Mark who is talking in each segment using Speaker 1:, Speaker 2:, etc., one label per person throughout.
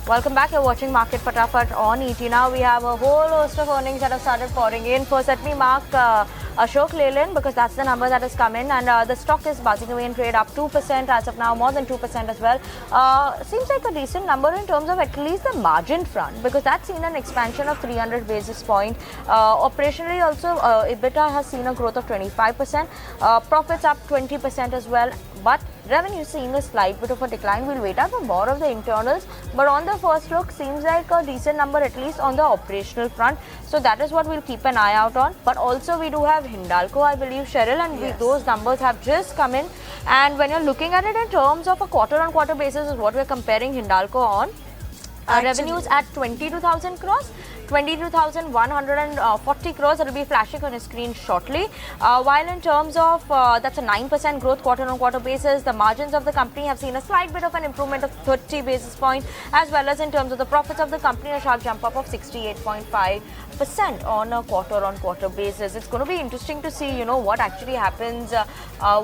Speaker 1: Welcome back. You're watching Market Fatafat on ET. Now we have a whole host of earnings that have started pouring in. First, let me mark Ashok Leyland because that's the number that has come in, and the stock is buzzing away in trade, up 2% as of now, more than 2% as well. Seems like a decent number in terms of at least the margin front because that's seen an expansion of 300 basis point. Operationally also, EBITDA has seen a growth of 25%. Profits up 20% as well. But revenue seeing a slight bit of a decline. We'll wait out for more of the internals. But on the first look, seems like a decent number at least on the operational front. So that is what we'll keep an eye out on. But also we do have Hindalco, I believe, Cheryl, and those numbers have just come in. And when you're looking at it in terms of a quarter-on-quarter basis is what we're comparing Hindalco on. Revenues at 22,000 crores. 22,140 crores. It will be flashing on your screen shortly. While in terms of that's a 9% growth quarter-on-quarter basis, the margins of the company have seen a slight bit of an improvement of 30 basis points, as well as in terms of the profits of the company, a sharp jump up of 68.5% on a quarter-on-quarter basis. It's going to be interesting to see, what actually happens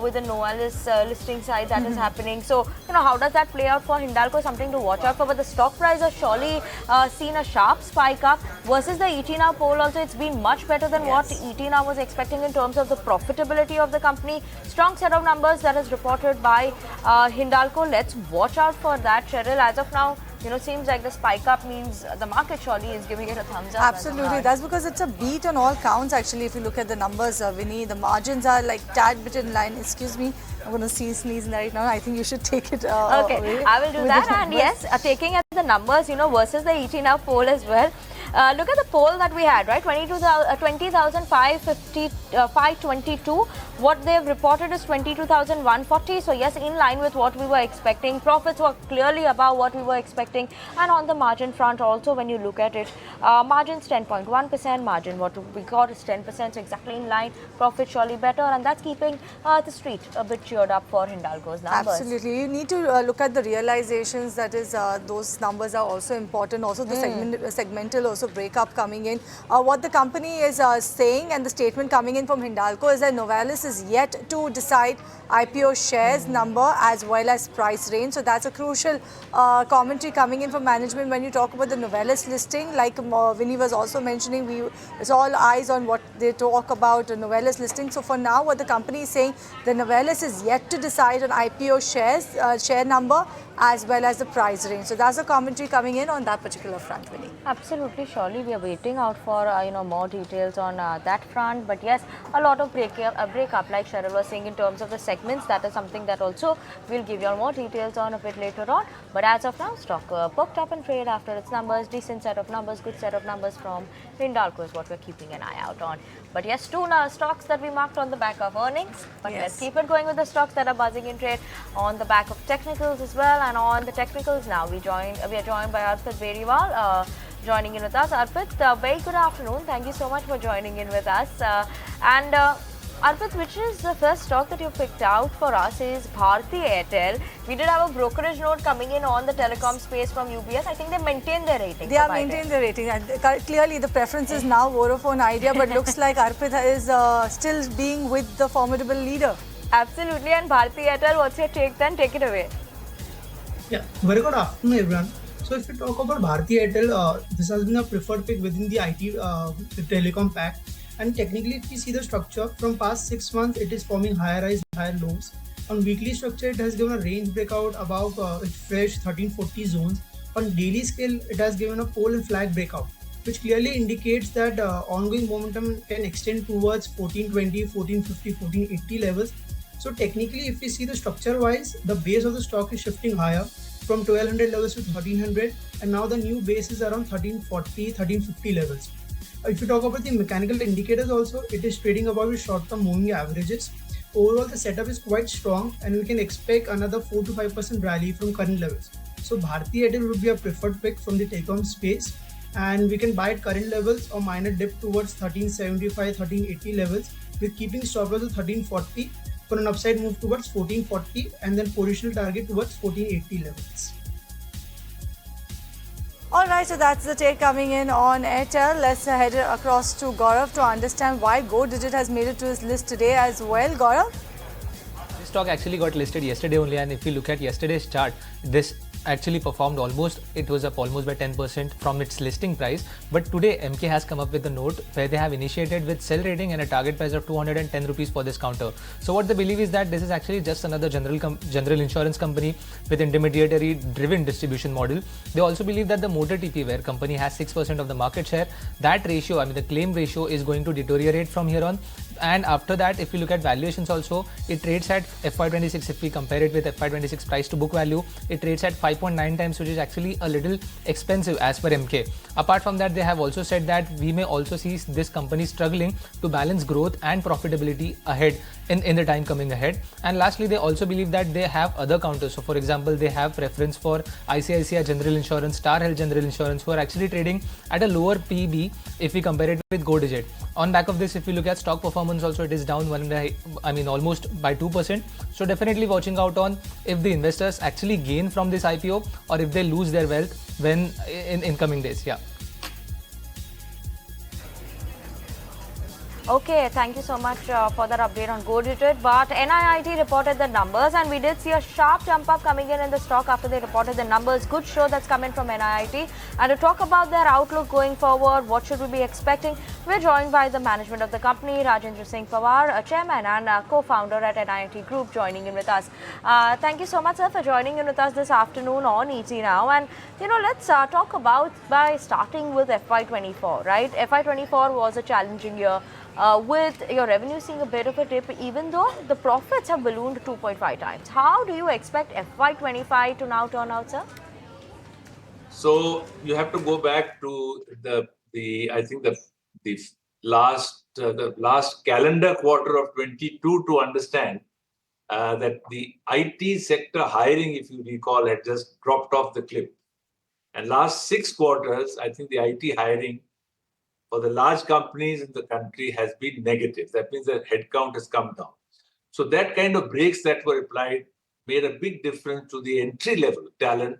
Speaker 1: with the Analyst listing side that is happening. So, how does that play out for Hindalco? Something to watch out for. But the stock price has surely seen a sharp spike up. Versus the ET Now poll also, it's been much better than what ET Now was expecting in terms of the profitability of the company. Strong set of numbers that is reported by Hindalco. Let's watch out for that, Cheryl. As of now, seems like the spike up means the market surely is giving it a thumbs up.
Speaker 2: Absolutely. That's because it's a beat on all counts actually. If you look at the numbers, Vinny, the margins are like tad bit in line. Excuse me. I'm going to sneeze right now. I think you should take it
Speaker 1: okay,
Speaker 2: away.
Speaker 1: I will do that. And yes, taking at the numbers, versus the ET Now poll as well. Look at the poll that we had, right? 20,522. What they've reported is 22,140. So yes, in line with what we were expecting. Profits were clearly above what we were expecting. And on the margin front also, when you look at it, margins 10.1%. Margin what we got is 10%. So exactly in line. Profit surely better. And that's keeping the street a bit cheered up for Hindalco's numbers.
Speaker 2: Absolutely. You need to look at the realizations. That is, those numbers are also important. Also the segmental also breakup coming in. What the company is saying and the statement coming in from Hindalco is that Novelis is yet to decide IPO shares number as well as price range. So that's a crucial commentary coming in from management when you talk about the Novelis listing. Like Vinny was also mentioning, it's all eyes on what they talk about the Novelis listing. So for now, what the company is saying, the Novelis is yet to decide on IPO shares, share number as well as the price range. So that's a commentary coming in on that particular front, Vinny.
Speaker 1: Absolutely, surely we are waiting out for more details on that front. But yes, a lot of breakup, like Cheryl was saying, in terms of the segments. That is something that also we'll give you all more details on a bit later on. But as of now, stock perked up in trade after its numbers. Decent set of numbers, good set of numbers from Hindalco is what we're keeping an eye out on. But yes, two stocks that we marked on the back of earnings. But let's keep it going with the stocks that are buzzing in trade on the back of technicals as well. And on the technicals now, we are joined by Arpit Beriwal. Joining in with us. Arpit, very good afternoon. Thank you so much for joining in with us. Arpit, which is the first stock that you picked out for us is Bharti Airtel. We did have a brokerage note coming in on the telecom space from UBS. I think they maintained their rating.
Speaker 2: They are maintaining their rating. And clearly, the preference is now Vodafone Idea, but looks like Arpit is still being with the formidable leader.
Speaker 1: Absolutely. And Bharti Airtel, what's your take then? Take it away.
Speaker 3: Yeah, very good afternoon, everyone. So if you talk about Bharti Airtel, this has been a preferred pick within the IT the telecom pack. And technically, if we see the structure from past 6 months, it is forming higher highs, higher lows. On weekly structure, it has given a range breakout above fresh 1340 zones. On daily scale, it has given a pole and flag breakout, which clearly indicates that ongoing momentum can extend towards 1420, 1450, 1480 levels. So technically, if we see the structure wise, the base of the stock is shifting higher from 1200 levels to 1300, and now the new base is around 1340, 1350 levels. If you talk about the mechanical indicators also, it is trading above the short-term moving averages. Overall, the setup is quite strong and we can expect another 4 to 5% rally from current levels. So Bharti Airtel would be a preferred pick from the telecom space, and we can buy at current levels or minor dip towards 1375, 1380 levels with keeping stop loss at 1340 for an upside move towards 1440 and then positional target towards 1480 levels.
Speaker 2: Alright, so that's the take coming in on Airtel. Let's head across to Gaurav to understand why Go Digit has made it to his list today as well. Gaurav?
Speaker 4: This stock actually got listed yesterday only, and if you look at yesterday's chart, this actually performed almost, it was up almost by 10% from its listing price. But today MK has come up with a note where they have initiated with sell rating and a target price of 210 rupees for this counter. So what they believe is that this is actually just another general insurance company with intermediary driven distribution model. They also believe that the motor TP, where company has 6% of the market share, that ratio, I mean the claim ratio, is going to deteriorate from here on. And after that, if you look at valuations also, it trades at FY26, if we compare it with FY26 price to book value, it trades at 5.9 times, which is actually a little expensive as per MK. Apart from that, they have also said that we may also see this company struggling to balance growth and profitability ahead in the time coming ahead. And lastly, they also believe that they have other counters. So for example, they have preference for ICICI General Insurance, Star Health General Insurance, who are actually trading at a lower PB if we compare it with Go Digit. On back of this, if you look at stock performance also, it is down almost by 2%. So definitely watching out on if the investors actually gain from this IPO or if they lose their wealth when in coming days. Yeah.
Speaker 1: Okay, thank you so much for that update on Go Digit. But NIIT reported the numbers and we did see a sharp jump up coming in the stock after they reported the numbers. Good show that's coming from NIIT. And to talk about their outlook going forward, what should we be expecting? We're joined by the management of the company, Rajendra Singh Pawar, a chairman and a co-founder at NIIT Group, joining in with us. Thank you so much, sir, for joining in with us this afternoon on ET Now. And let's talk about by starting with FY24, right? FY24 was a challenging year. With your revenue seeing a bit of a dip, even though the profits have ballooned 2.5 times. How do you expect FY25 to now turn out, sir?
Speaker 5: So you have to go back to the last calendar quarter of 22 to understand that the IT sector hiring, if you recall, had just dropped off the cliff. And last 6 quarters, I think the IT hiring for the large companies in the country has been negative. That means that headcount has come down. So that kind of brakes that were applied made a big difference to the entry-level talent,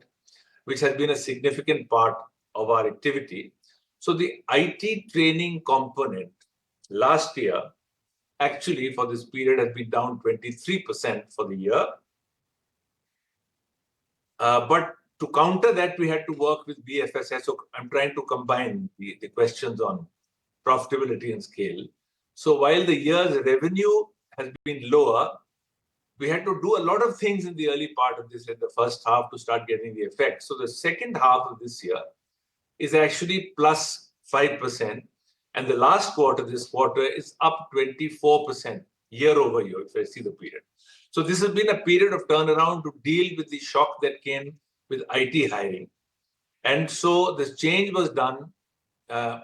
Speaker 5: which has been a significant part of our activity. So the IT training component last year, actually for this period, has been down 23% for the year. But to counter that, we had to work with BFSI. So I'm trying to combine the questions on profitability and scale. So while the year's revenue has been lower, we had to do a lot of things in the early part of this, in the first half, to start getting the effect. So the second half of this year is actually plus 5%. And the last quarter, this quarter, is up 24% year over year, if I see the period. So this has been a period of turnaround to deal with the shock that came with IT hiring. And so this change was done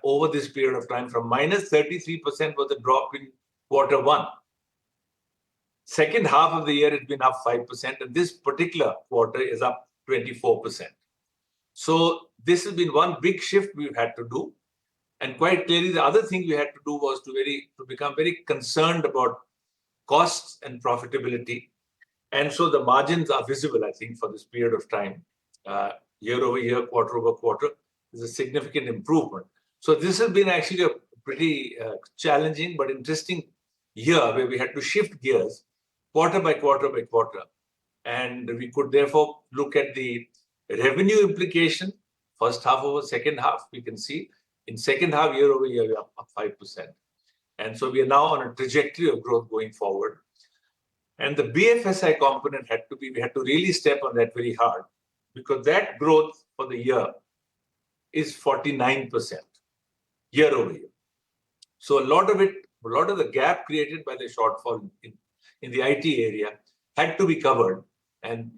Speaker 5: over this period of time. From minus 33% was the drop in quarter 1. Second half of the year, it's been up 5%. And this particular quarter is up 24%. So this has been one big shift we've had to do. And quite clearly, the other thing we had to do was to become very concerned about costs and profitability. And so the margins are visible, I think, for this period of time. Year over year, quarter over quarter, is a significant improvement. So this has been actually a pretty challenging but interesting year where we had to shift gears quarter by quarter by quarter. And we could therefore look at the revenue implication, first half over second half. We can see in second half, year over year, we're up 5%. And so we are now on a trajectory of growth going forward. And the BFSI component we had to really step on that very hard, because that growth for the year is 49% year over year. So a lot of the gap created by the shortfall in the IT area had to be covered, and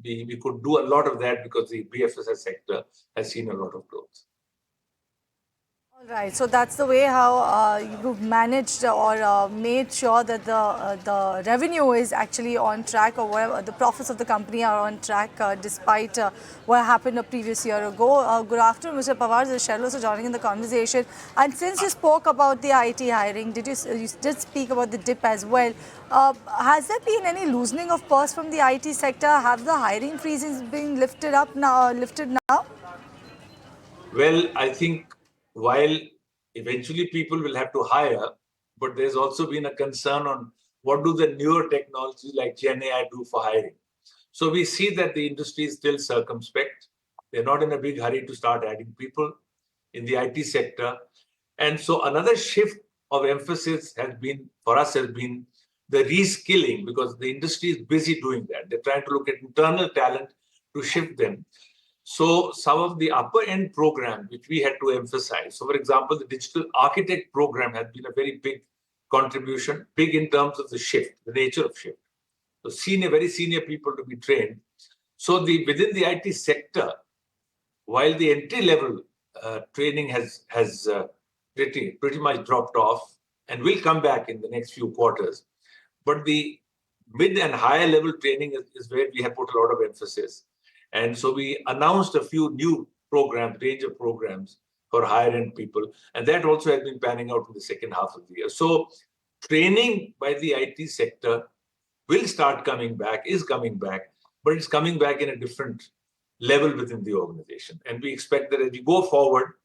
Speaker 5: we could do a lot of that because the BFSI sector has seen a lot of growth.
Speaker 2: All right, so that's the way how you've managed or made sure that the revenue is actually on track, or whatever, the profits of the company are on track despite what happened a previous year ago. Good afternoon, Mr. Pawar, the shareholders are joining in the conversation. And since you spoke about the IT hiring, you did speak about the dip as well. Has there been any loosening of purse from the IT sector? Have the hiring freezes been lifted now?
Speaker 5: Well, I think while eventually people will have to hire, but there's also been a concern on what do the newer technologies like Gen AI do for hiring. So we see that the industry is still circumspect. They're not in a big hurry to start adding people in the IT sector. And so another shift of emphasis has been the reskilling, because the industry is busy doing that. They're trying to look at internal talent to shift them. So some of the upper end programs which we had to emphasize. So for example, the digital architect program has been a very big contribution, big in terms of the shift, the nature of shift. So very senior people to be trained. So within the IT sector, while the entry level training has pretty much dropped off and will come back in the next few quarters, but the mid and higher level training is where we have put a lot of emphasis. And so we announced a few new range of programs for higher end people. And that also has been panning out in the second half of the year. So training by the IT sector will start coming back, is coming back, but it's coming back in a different level within the organization. And we expect that as we go forward,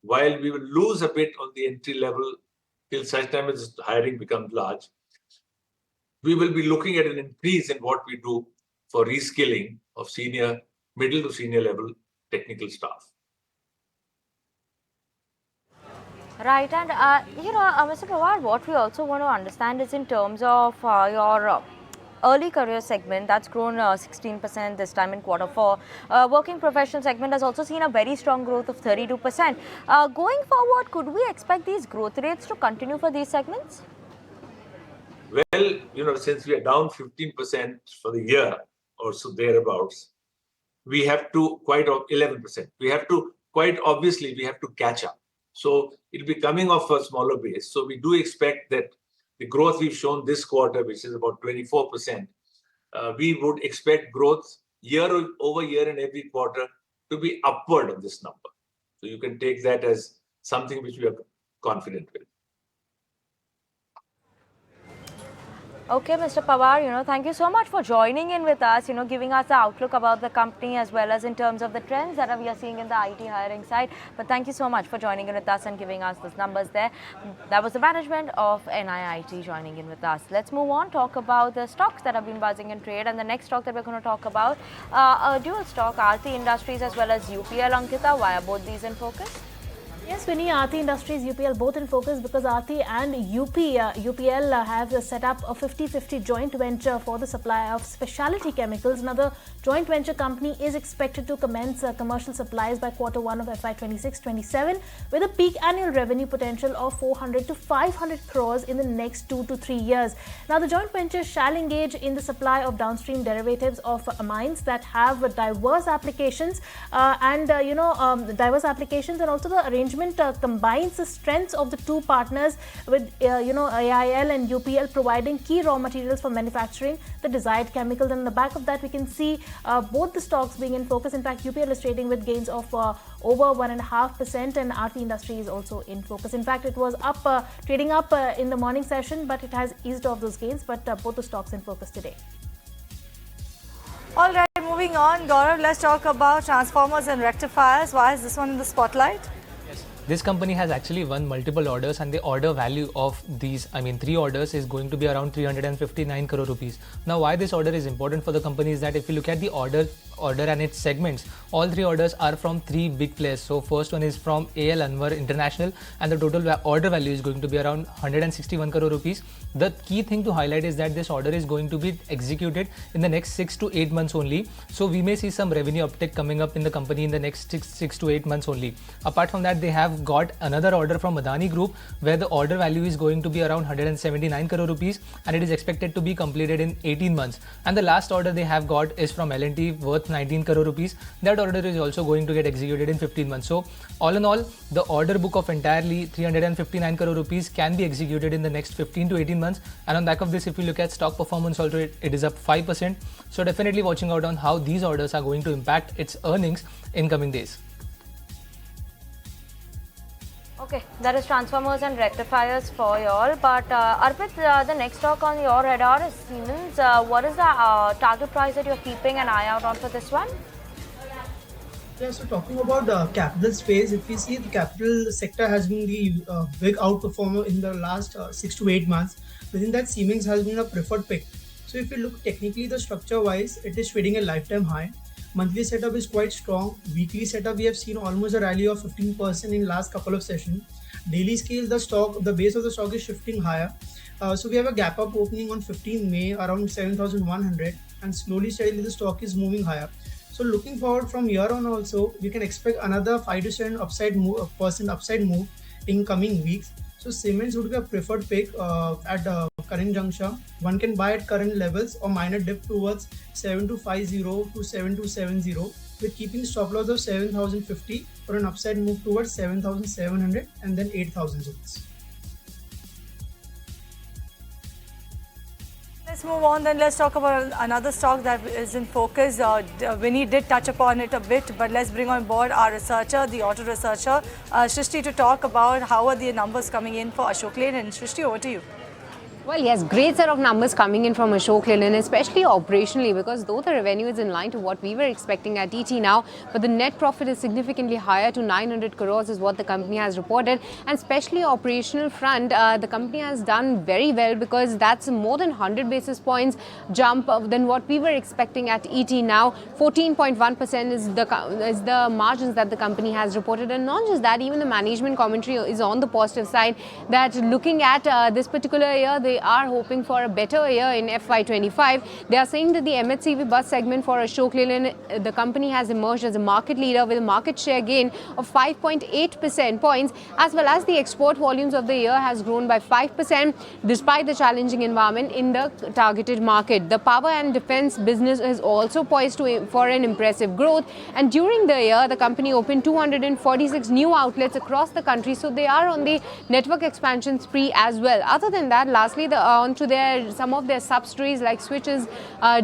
Speaker 5: while we will lose a bit on the entry level till such time as hiring becomes large, we will be looking at an increase in what we do for reskilling of middle to senior level technical staff.
Speaker 1: Right, and Mr. Pawar, what we also want to understand is in terms of your early career segment that's grown 16% this time in Q4. Working professional segment has also seen a very strong growth of 32%. Going forward, could we expect these growth rates to continue for these segments?
Speaker 5: Well, since we are down 15% for the year or so thereabouts, we have to 11%. We have to catch up. So it'll be coming off a smaller base. So we do expect that the growth we've shown this quarter, which is about 24%, we would expect growth year over year in every quarter to be upward of this number. So you can take that as something which we are confident with.
Speaker 1: Okay, Mr. Pawar, thank you so much for joining in with us, giving us the outlook about the company as well as in terms of the trends that we are seeing in the IT hiring side. But thank you so much for joining in with us and giving us those numbers there. That was the management of NIIT joining in with us. Let's move on, talk about the stocks that have been buzzing in trade. And the next stock that we're going to talk about, a dual stock, Aarti Industries as well as UPL. Ankita, why are both these in focus?
Speaker 6: Yes, Vinny, Aarti Industries, UPL both in focus because Aarti and UPL have set up a 50-50 joint venture for the supply of specialty chemicals. Now, the joint venture company is expected to commence commercial supplies by Q1 of FY 26-27 with a peak annual revenue potential of 400 to 500 crores in the next 2 to 3 years. Now, the joint venture shall engage in the supply of downstream derivatives of amines that have diverse applications and also the arrangement combines the strengths of the two partners with AIL and UPL providing key raw materials for manufacturing the desired chemicals. And on the back of that, we can see both the stocks being in focus. In fact, UPL is trading with gains of over 1.5%, and Aarti Industry is also in focus. In fact, it was up, trading up in the morning session, but it has eased off those gains. But both the stocks in focus today.
Speaker 2: All right, moving on, Gaurav, let's talk about transformers and rectifiers. Why is this one in the spotlight?
Speaker 4: This company has actually won multiple orders, and the order value of these, 3 orders is going to be around 359 crore rupees. Now, why this order is important for the company is that if you look at the order and its segments, all 3 orders are from 3 big players. So first one is from AL Anwar International, and the total order value is going to be around 161 crore rupees. The key thing to highlight is that this order is going to be executed in the next 6 to 8 months only. So we may see some revenue uptick coming up in the company in the next 6 to 8 months only. Apart from that, they have got another order from Adani Group where the order value is going to be around 179 crore rupees, and it is expected to be completed in 18 months. And the last order they have got is from L&T worth 19 crore rupees. That order is also going to get executed in 15 months. So all in all, the order book of entirely 359 crore rupees can be executed in the next 15 to 18 months. And on back of this, if you look at stock performance also, it is up 5%. So definitely watching out on how these orders are going to impact its earnings in coming days.
Speaker 1: Okay, that is transformers and rectifiers for you all. But Arpit, the next stock on your radar is Siemens. What is the target price that you're keeping an eye out on for this one?
Speaker 3: Yeah, so talking about the capital space, if we see the capital sector has been the big outperformer in the last 6 to 8 months. Within that, Siemens has been a preferred pick. So if you look technically the structure wise, it is trading a lifetime high. Monthly setup is quite strong. Weekly setup, we have seen almost a rally of 15% in last couple of sessions. Daily scale, the base of the stock is shifting higher. So we have a gap up opening on 15 May around 7,100, and slowly steadily the stock is moving higher. So looking forward from here on also, we can expect another 5 to 7 percent upside move in coming weeks. So Siemens would be a preferred pick at current juncture. One can buy at current levels or minor dip towards 7250 to 7270 with keeping stop loss of 7050 for an upside move towards 7700 and then 8000 zones.
Speaker 2: Let's move on then. Let's talk about another stock that is in focus. Vinny did touch upon it a bit, but let's bring on board our researcher, the auto researcher, Shrishti, to talk about how are the numbers coming in for Ashok Leyland. Shrishti, over to you.
Speaker 7: Well, yes, great set of numbers coming in from Ashok Leyland, especially operationally, because though the revenue is in line to what we were expecting at ET now, but the net profit is significantly higher to 900 crores is what the company has reported. And especially operational front, the company has done very well because that's more than 100 basis points jump than what we were expecting at ET now. 14.1% is the margins that the company has reported. And not just that, even the management commentary is on the positive side that looking at this particular year, they are hoping for a better year in FY25. They are saying that the MHCV bus segment for Ashok Leyland, the company has emerged as a market leader with a market share gain of 5.8% points, as well as the export volumes of the year has grown by 5% despite the challenging environment in the targeted market. The power and defense business is also poised for an impressive growth, and during the year the company opened 246 new outlets across the country, so they are on the network expansion spree as well. Other than that, lastly, onto some of their subsidiaries like Switch is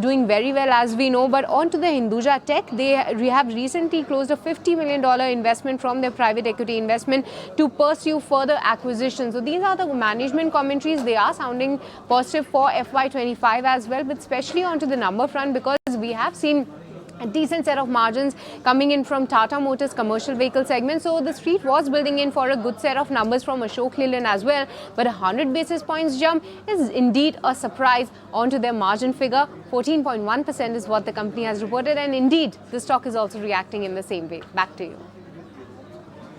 Speaker 7: doing very well, as we know, but onto the Hinduja Tech, they have recently closed a $50 million investment from their private equity investment to pursue further acquisitions. So these are the management commentaries. They are sounding positive for FY25 as well, but especially onto the number front, because we have seen a decent set of margins coming in from Tata Motors commercial vehicle segment. So the street was building in for a good set of numbers from Ashok Leyland as well. But a 100 basis points jump is indeed a surprise onto their margin figure. 14.1% is what the company has reported. And indeed, the stock is also reacting in the same way. Back to you.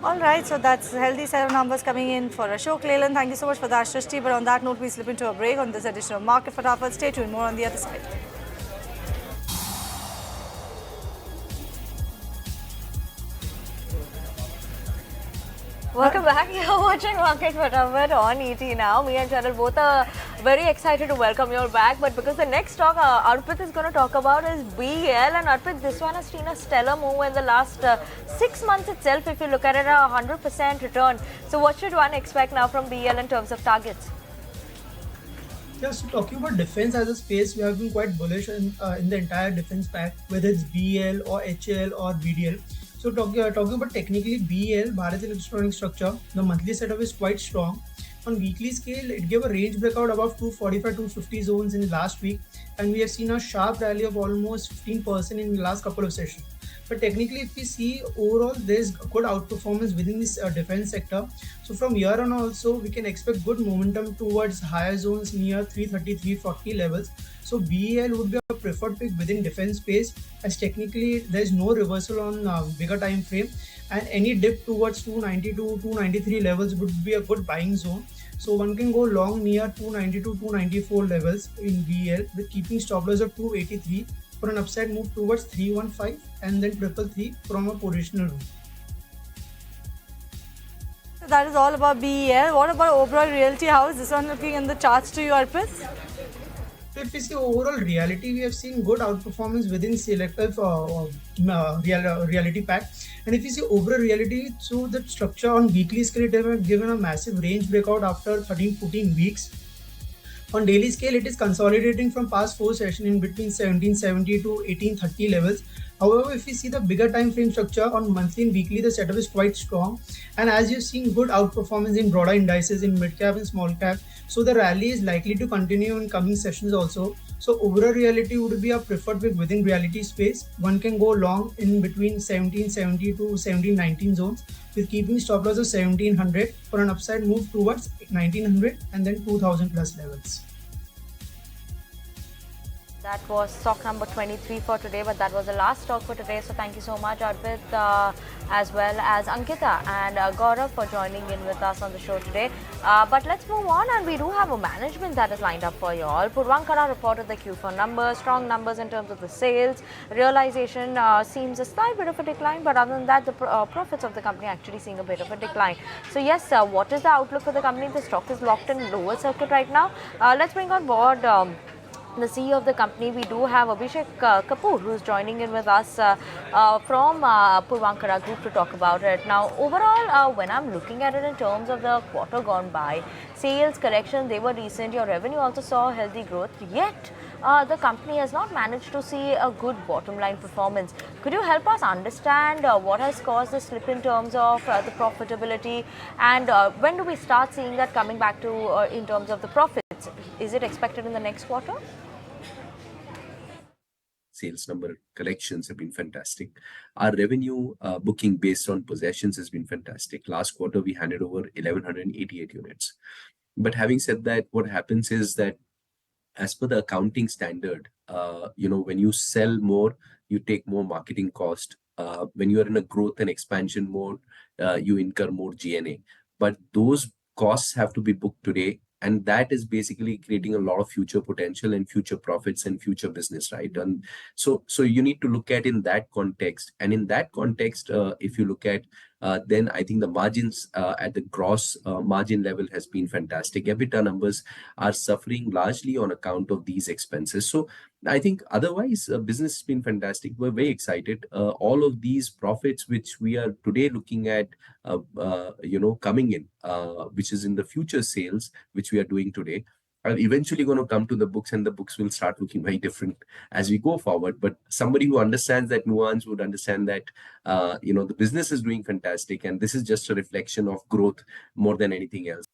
Speaker 2: All right, so that's a healthy set of numbers coming in for Ashok Leyland. Thank you so much for that, Shrishti. But on that note, we slip into a break on this edition of Market Fatafat. Stay tuned, more on the other side.
Speaker 1: Welcome back. You're watching Market Fatafat on ET now. Me and Cheryl both are very excited to welcome you all back. But because the next talk Arpit is going to talk about is BEL. And Arpit, this one has seen a stellar move in the last 6 months itself. If you look at it, a 100% return. So what should one expect now from BEL in terms of targets?
Speaker 3: Yeah, so talking about defense as a space, we have been quite bullish in the entire defense pack, whether it's BEL or HAL or BDL. So talking about technically BEL, Bharat Electronic Structure, the monthly setup is quite strong. On weekly scale, it gave a range breakout above 245-250 zones in last week, and we have seen a sharp rally of almost 15% in the last couple of sessions. But technically, if we see overall, there's good outperformance within this defense sector. So from here on also, we can expect good momentum towards higher zones near 330-340 levels. So BEL would be a preferred pick within defense space, as technically there's no reversal on bigger time frame, and any dip towards 292-293 levels would be a good buying zone. So one can go long near 292-294 levels in BEL with keeping stop loss of 283 for an upside move towards 315 and then 333 from a positional route.
Speaker 2: So that is all about BEL. What about overall realty? How is this one looking in the charts to you, Arpit?
Speaker 3: So if we see overall reality, we have seen good outperformance within selective reality pack. And if you see overall reality, so the structure on weekly scale, it has given a massive range breakout after 13-14 weeks. On daily scale, it is consolidating from past 4 sessions in between 1770 to 1830 levels. However, if we see the bigger time frame structure on monthly and weekly, the setup is quite strong. And as you've seen good outperformance in broader indices in mid cap and small cap, so the rally is likely to continue in coming sessions also. So overall reality would be a preferred pick within reality space. One can go long in between 1770 to 1719 zones with keeping stop loss of 1700 for an upside move towards 1900 and then 2000 plus levels.
Speaker 1: That was stock number 23 for today, but that was the last stock for today. So thank you so much, Arpit, as well as Ankita and Gaurav for joining in with us on the show today. But let's move on, and we do have a management that is lined up for you all. Puravankara reported the Q4 numbers, strong numbers in terms of the sales. Realization seems a slight bit of a decline, but other than that, the profits of the company actually seeing a bit of a decline. So yes, what is the outlook for the company? The stock is locked in lower circuit right now. Let's bring on board the CEO of the company. We do have Abhishek Kapoor, who's joining in with us from Puravankara Group to talk about it. Now, overall, when I'm looking at it in terms of the quarter gone by, sales, collections, they were decent. Your revenue also saw healthy growth. Yet, the company has not managed to see a good bottom line performance. Could you help us understand what has caused the slip in terms of the profitability, and when do we start seeing that coming back to in terms of the profits? Is it expected in the next quarter?
Speaker 8: Sales number collections have been fantastic. Our revenue booking based on possessions has been fantastic. Last quarter, we handed over 1,188 units. But having said that, what happens is that as per the accounting standard, when you sell more, you take more marketing cost. When you are in a growth and expansion mode, you incur more G&A. But those costs have to be booked today. And that is basically creating a lot of future potential and future profits and future business, right? And so you need to look at in that context. And in that context, if you look at, then I think the margins at the gross margin level has been fantastic. EBITDA numbers are suffering largely on account of these expenses. So I think otherwise, business has been fantastic. We're very excited. All of these profits, which we are today looking at, coming in, which is in the future sales, which we are doing today, are eventually going to come to the books, and the books will start looking very different as we go forward. But somebody who understands that nuance would understand that, the business is doing fantastic, and this is just a reflection of growth more than anything else.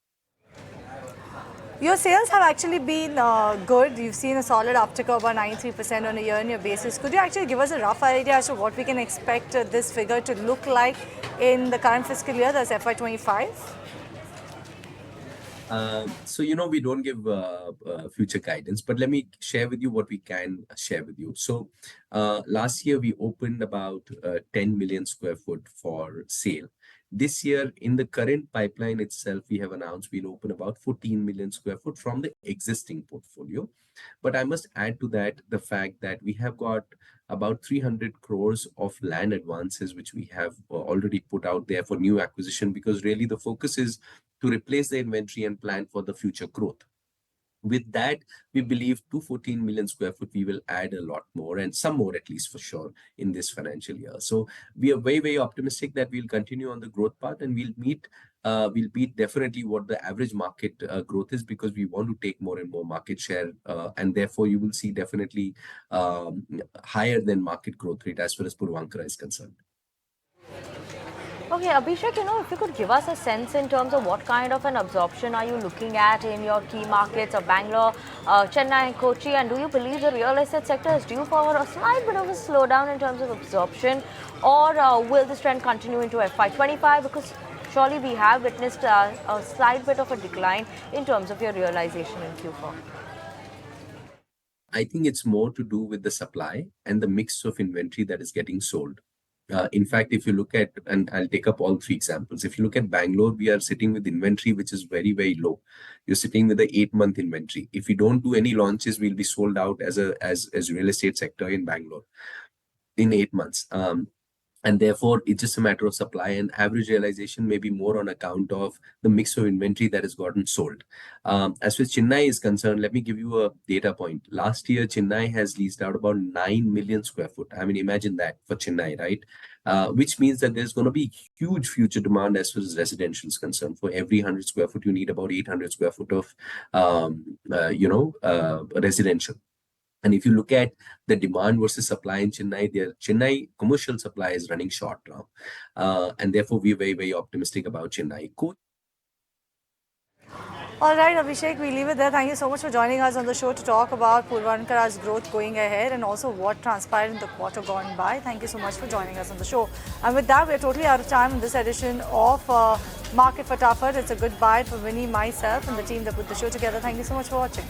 Speaker 2: Your sales have actually been good. You've seen a solid uptick of about 93% on a year-on-year basis. Could you actually give us a rough idea as to what we can expect this figure to look like in the current fiscal year, that's FY25?
Speaker 8: We don't give future guidance, but let me share with you what we can share with you. So last year, we opened about 10 million square foot for sale. This year, in the current pipeline itself, we have announced we'll open about 14 million square foot from the existing portfolio. But I must add to that the fact that we have got about 300 crores of land advances, which we have already put out there for new acquisition, because really the focus is to replace the inventory and plan for the future growth. With that, we believe to 14 million square foot, we will add a lot more, and some more at least for sure in this financial year. So we are very, very optimistic that we'll continue on the growth path, and we'll beat definitely what the average market growth is, because we want to take more and more market share. And therefore, you will see definitely higher than market growth rate as far as Puravankara is concerned.
Speaker 1: Okay, Abhishek, if you could give us a sense in terms of what kind of an absorption are you looking at in your key markets of Bangalore, Chennai, Kochi, and do you believe the real estate sector is due for a slight bit of a slowdown in terms of absorption, or will this trend continue into FY25? Because surely we have witnessed a slight bit of a decline in terms of your realization in Q4.
Speaker 8: I think it's more to do with the supply and the mix of inventory that is getting sold. In fact, if you look at, and I'll take up all three examples. If you look at Bangalore, we are sitting with inventory which is very, very low. You're sitting with the 8-month inventory. If we don't do any launches, we'll be sold out as real estate sector in Bangalore in 8 months. And therefore, it's just a matter of supply, and average realization may be more on account of the mix of inventory that has gotten sold. As far as Chennai is concerned, let me give you a data point. Last year, Chennai has leased out about 9 million square foot. I mean, imagine that for Chennai, right? Which means that there's going to be huge future demand as far as residential is concerned. For every 100 square foot, you need about 800 square foot of, residential. And if you look at the demand versus supply in Chennai, the Chennai commercial supply is running short now. And therefore, we're very, very optimistic about Chennai.
Speaker 2: All right, Abhishek, we leave it there. Thank you so much for joining us on the show to talk about Puravankara's growth going ahead and also what transpired in the quarter gone by. Thank you so much for joining us on the show. And with that, we're totally out of time in this edition of Market Fatafat. It's a goodbye for Winnie, myself, and the team that put the show together. Thank you so much for watching.